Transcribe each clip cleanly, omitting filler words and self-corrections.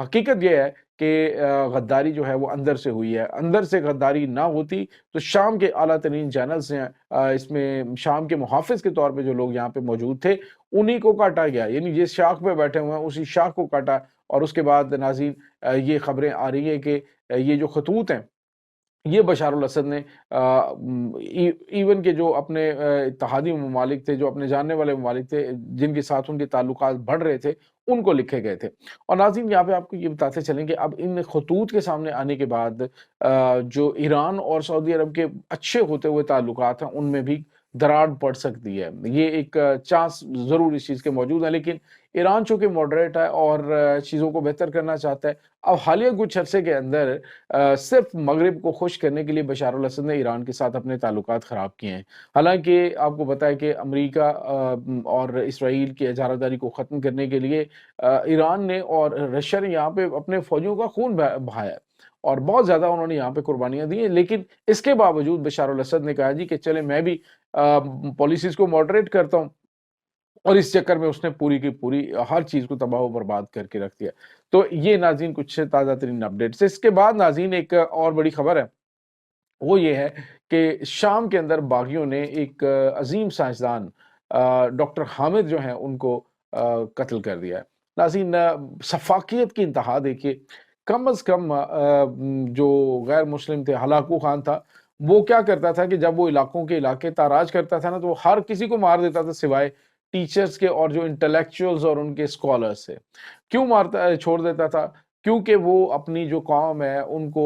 حقیقت یہ ہے کہ غداری جو ہے وہ اندر سے ہوئی ہے، اندر سے غداری نہ ہوتی تو شام کے اعلیٰ ترین چینلز ہیں، اس میں شام کے محافظ کے طور پہ جو لوگ یہاں پہ موجود تھے انہی کو کاٹا گیا، یعنی جس شاخ پہ بیٹھے ہوئے ہیں اسی شاخ کو کاٹا، اور اس کے بعد ناظرین یہ خبریں آ رہی ہیں کہ یہ جو خطوط ہیں یہ بشار الاسد نے ایون کہ جو اپنے اتحادی ممالک تھے، جو اپنے جاننے والے ممالک تھے جن کے ساتھ ان کے تعلقات بڑھ رہے تھے، ان کو لکھے گئے تھے۔ اور ناظرین یہاں پہ آپ کو یہ بتاتے چلیں کہ اب ان خطوط کے سامنے آنے کے بعد جو ایران اور سعودی عرب کے اچھے ہوتے ہوئے تعلقات ہیں ان میں بھی دراڑ پڑ سکتی ہے، یہ ایک چانس ضرور اس چیز کے موجود ہے، لیکن ایران چونکہ ماڈریٹ ہے اور چیزوں کو بہتر کرنا چاہتا ہے، اب حالیہ کچھ عرصے کے اندر صرف مغرب کو خوش کرنے کے لیے بشار الاسد نے ایران کے ساتھ اپنے تعلقات خراب کیے ہیں۔ حالانکہ آپ کو پتہ ہے کہ امریکہ اور اسرائیل کی اجارہ داری کو ختم کرنے کے لیے ایران نے اور رشیا نے یہاں پہ اپنے فوجیوں کا خون بہایا ہے، اور بہت زیادہ انہوں نے یہاں پہ قربانیاں دی ہیں، لیکن اس کے باوجود بشار الاسد نے کہا جی کہ چلے میں بھی پالیسیز کو ماڈریٹ کرتا ہوں، اور اس چکر میں اس نے پوری کی پوری ہر چیز کو تباہ و برباد کر کے رکھ دیا۔ تو یہ ناظرین کچھ تازہ ترین اپڈیٹس۔ اس کے بعد ناظرین ایک اور بڑی خبر ہے، وہ یہ ہے کہ شام کے اندر باغیوں نے ایک عظیم سائنسدان ڈاکٹر حامد جو ہیں ان کو قتل کر دیا ہے۔ ناظرین سفاکیت کی انتہا دیکھیے، کم از کم جو غیر مسلم تھے، ہلاکو خان تھا، وہ کیا کرتا تھا کہ جب وہ علاقوں کے علاقے تاراج کرتا تھا نا تو وہ ہر کسی کو مار دیتا تھا سوائے ٹیچرز کے اور جو انٹلیکچوئلز اور ان کے اسکالرز سے۔ کیوں مارتا چھوڑ دیتا تھا؟ کیونکہ وہ اپنی جو قوم ہے ان کو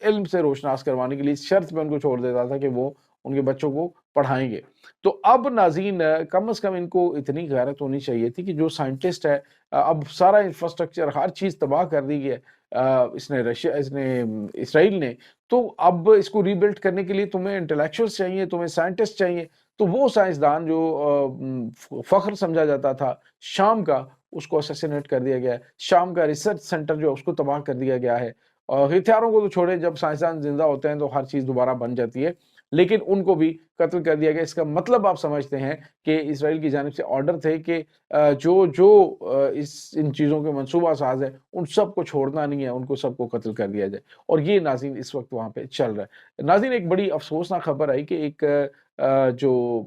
علم سے روشناس کروانے کے لیے اس شرط پہ ان کو چھوڑ دیتا تھا کہ وہ ان کے بچوں کو پڑھائیں گے۔ تو اب ناظرین کم از کم ان کو اتنی غیرت ہونی چاہیے تھی کہ جو سائنٹسٹ ہے، اب سارا انفراسٹرکچر ہر چیز تباہ کر دی گئی ہے اس نے اسرائیل نے، تو اب اس کو ری بلڈ کرنے کے لیے تمہیں انٹلیکچوئلز چاہیے، تمہیں سائنٹسٹ چاہیے۔ تو وہ سائنسدان جو فخر سمجھا جاتا تھا شام کا، اس کو اسیسینیٹ کر دیا گیا ہے، شام کا ریسرچ سینٹر جو اس کو تباہ کر دیا گیا ہے۔ اور ہتھیاروں کو تو چھوڑیں، جب سائنسدان زندہ ہوتے ہیں تو ہر چیز دوبارہ بن جاتی ہے، لیکن ان کو بھی قتل کر دیا گیا۔ اس کا مطلب آپ سمجھتے ہیں کہ اسرائیل کی جانب سے آرڈر تھے کہ ان چیزوں کے منصوبہ ساز ہیں ان سب کو چھوڑنا نہیں ہے، ان کو سب کو قتل کر دیا جائے، اور یہ ناظرین اس وقت وہاں پہ چل رہا ہے۔ ناظرین ایک بڑی افسوسناک خبر آئی کہ ایک جو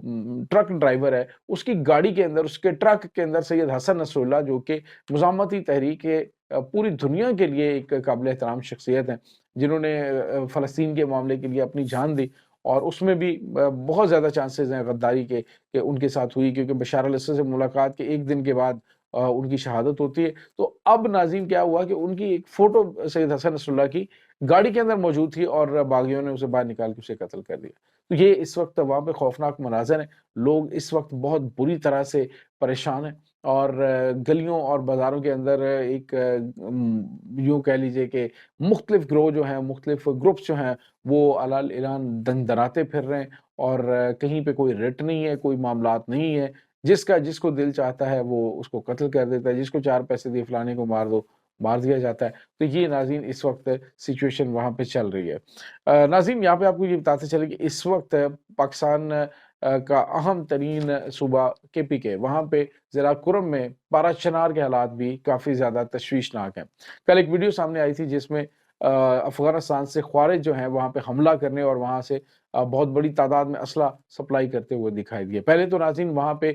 ٹرک ڈرائیور ہے، اس کی گاڑی کے اندر، اس کے ٹرک کے اندر سید حسن نصر اللہ جو کہ مزاحمتی تحریک کے پوری دنیا کے لیے ایک قابل احترام شخصیت ہیں، جنہوں نے فلسطین کے معاملے کے لیے اپنی جان دی، اور اس میں بھی بہت زیادہ چانسز ہیں غداری کے کہ ان کے ساتھ ہوئی، کیونکہ بشار الاسد سے ملاقات کے ایک دن کے بعد ان کی شہادت ہوتی ہے۔ تو اب ناظرین کیا ہوا کہ ان کی ایک فوٹو سید حسن نصر اللہ کی گاڑی کے اندر موجود تھی، اور باغیوں نے اسے باہر نکال کے اسے قتل کر دیا۔ تو یہ اس وقت وہاں پہ خوفناک مناظر ہیں، لوگ اس وقت بہت بری طرح سے پریشان ہیں، اور گلیوں اور بازاروں کے اندر ایک یوں کہہ لیجئے کہ مختلف گروہ جو ہیں، مختلف گروپس جو ہیں، وہ الال اعلان دن دراتے پھر رہے ہیں، اور کہیں پہ کوئی رٹ نہیں ہے، کوئی معاملات نہیں ہے، جس کو دل چاہتا ہے وہ اس کو قتل کر دیتا ہے، جس کو 4 پیسے دیے فلانے کو مار دو، مار دیا جاتا ہے۔ تو یہ ناظرین اس وقت سچویشن وہاں پہ چل رہی ہے۔ ناظرین یہاں پہ آپ کو یہ بتاتے چلیں کہ اس وقت پاکستان کا اہم ترین صوبہ KPK، وہاں پہ ضلع کرم میں پارا چنار کے حالات بھی کافی زیادہ تشویشناک ہیں۔ کل ایک ویڈیو سامنے آئی تھی جس میں افغانستان سے خوارج جو ہیں وہاں پہ حملہ کرنے اور وہاں سے بہت بڑی تعداد میں اسلحہ سپلائی کرتے ہوئے دکھائی دیے۔ پہلے تو ناظرین وہاں پہ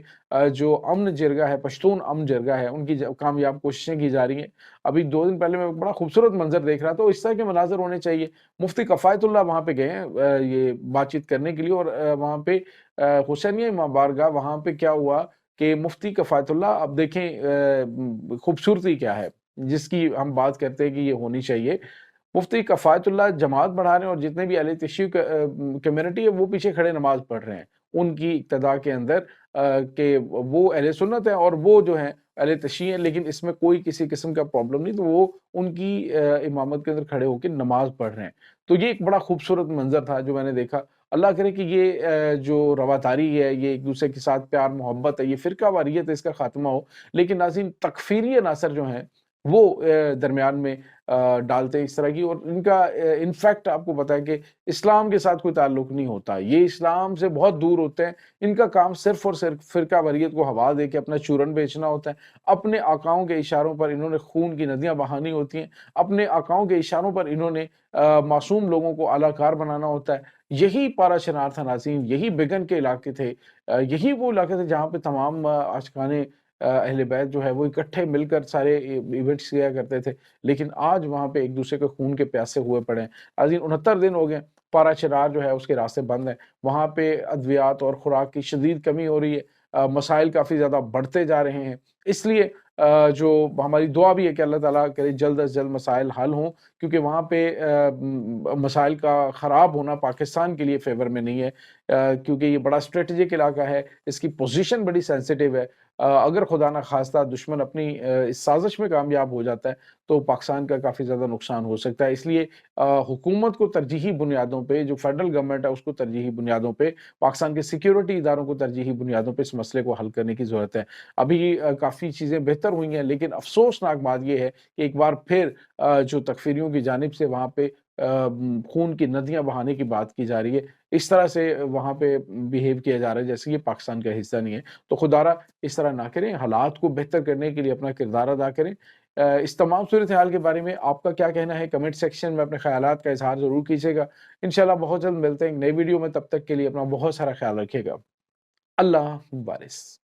جو امن جرگہ ہے، پشتون امن جرگہ ہے، ان کی کامیاب کوششیں کی جا رہی ہیں۔ ابھی 2 دن پہلے میں بڑا خوبصورت منظر دیکھ رہا تھا، اس طرح کے مناظر ہونے چاہیے۔ مفتی کفایت اللہ وہاں پہ گئے ہیں یہ بات چیت کرنے کے لیے، اور وہاں پہ حسینیہ امام بارگاہ وہاں پہ کیا ہوا کہ مفتی کفایت اللہ، اب دیکھیں خوبصورتی کیا ہے جس کی ہم بات کرتے ہیں کہ یہ ہونی چاہیے۔ مفتی کفایت اللہ جماعت بڑھا رہے ہیں، اور جتنے بھی اہل تشیع کمیونٹی ہے وہ پیچھے کھڑے نماز پڑھ رہے ہیں ان کی اقتداء کے اندر، کہ وہ اہل سنت ہیں اور وہ جو ہیں اہل تشیع ہیں، لیکن اس میں کوئی کسی قسم کا پرابلم نہیں، تو وہ ان کی امامت کے اندر کھڑے ہو کے نماز پڑھ رہے ہیں۔ تو یہ ایک بڑا خوبصورت منظر تھا جو میں نے دیکھا۔ اللہ کرے کہ یہ جو رواداری ہے، یہ ایک دوسرے کے ساتھ پیار محبت ہے، یہ فرقہ واریت ہے، اس کا خاتمہ ہو۔ لیکن ناظرین تکفیری عناصر جو ہیں وہ درمیان میں ڈالتے ہیں اس طرح کی، اور ان کا انفیکٹ آپ کو پتہ ہے کہ اسلام کے ساتھ کوئی تعلق نہیں ہوتا، یہ اسلام سے بہت دور ہوتے ہیں۔ ان کا کام صرف اور صرف فرقہ واریت کو ہوا دے کے اپنا چورن بیچنا ہوتا ہے۔ اپنے آقاؤں کے اشاروں پر انہوں نے خون کی ندیاں بہانی ہوتی ہیں، اپنے آقاؤں کے اشاروں پر انہوں نے معصوم لوگوں کو اعلی کار بنانا ہوتا ہے۔ یہی پارا شنار تھا ناظرین، یہی بگن کے علاقے تھے، یہی وہ علاقے تھے جہاں پہ تمام عاشقان اہل بیت جو ہے وہ اکٹھے مل کر سارے ایونٹس کیا کرتے تھے، لیکن آج وہاں پہ ایک دوسرے کے خون کے پیاسے ہوئے پڑے ہیں۔ عظیم 69 دن ہو گئے، پارا چنار جو ہے اس کے راستے بند ہیں، وہاں پہ ادویات اور خوراک کی شدید کمی ہو رہی ہے، مسائل کافی زیادہ بڑھتے جا رہے ہیں۔ اس لیے جو ہماری دعا بھی ہے کہ اللہ تعالیٰ کرے جلد از جلد مسائل حل ہوں، کیونکہ وہاں پہ مسائل کا خراب ہونا پاکستان کے لیے فیور میں نہیں ہے، کیونکہ یہ بڑا اسٹریٹجک علاقہ ہے، اس کی پوزیشن بڑی سینسٹیو ہے۔ اگر خدا نہ خواستہ دشمن اپنی اس سازش میں کامیاب ہو جاتا ہے تو پاکستان کا کافی زیادہ نقصان ہو سکتا ہے۔ اس لیے حکومت کو ترجیحی بنیادوں پہ، جو فیڈرل گورنمنٹ ہے اس کو ترجیحی بنیادوں پہ، پاکستان کے سیکیورٹی اداروں کو ترجیحی بنیادوں پہ اس مسئلے کو حل کرنے کی ضرورت ہے۔ ابھی کافی چیزیں بہتر ہوئی ہیں، لیکن افسوسناک بات یہ ہے کہ ایک بار پھر جو تکفیریوں کی جانب سے وہاں پہ خون کی ندیاں بہانے کی بات کی جا رہی ہے، اس طرح سے وہاں پہ بیہیو کیا جا رہا ہے جیسے یہ پاکستان کا حصہ نہیں ہے۔ تو خدارا اس طرح نہ کریں، حالات کو بہتر کرنے کے لیے اپنا کردار ادا کریں۔ اس تمام صورتحال کے بارے میں آپ کا کیا کہنا ہے؟ کمنٹ سیکشن میں اپنے خیالات کا اظہار ضرور کیجیے گا۔ انشاءاللہ بہت جلد ملتے ہیں ایک نئی ویڈیو میں، تب تک کے لیے اپنا بہت سارا خیال رکھیے گا۔ اللہ حافظ۔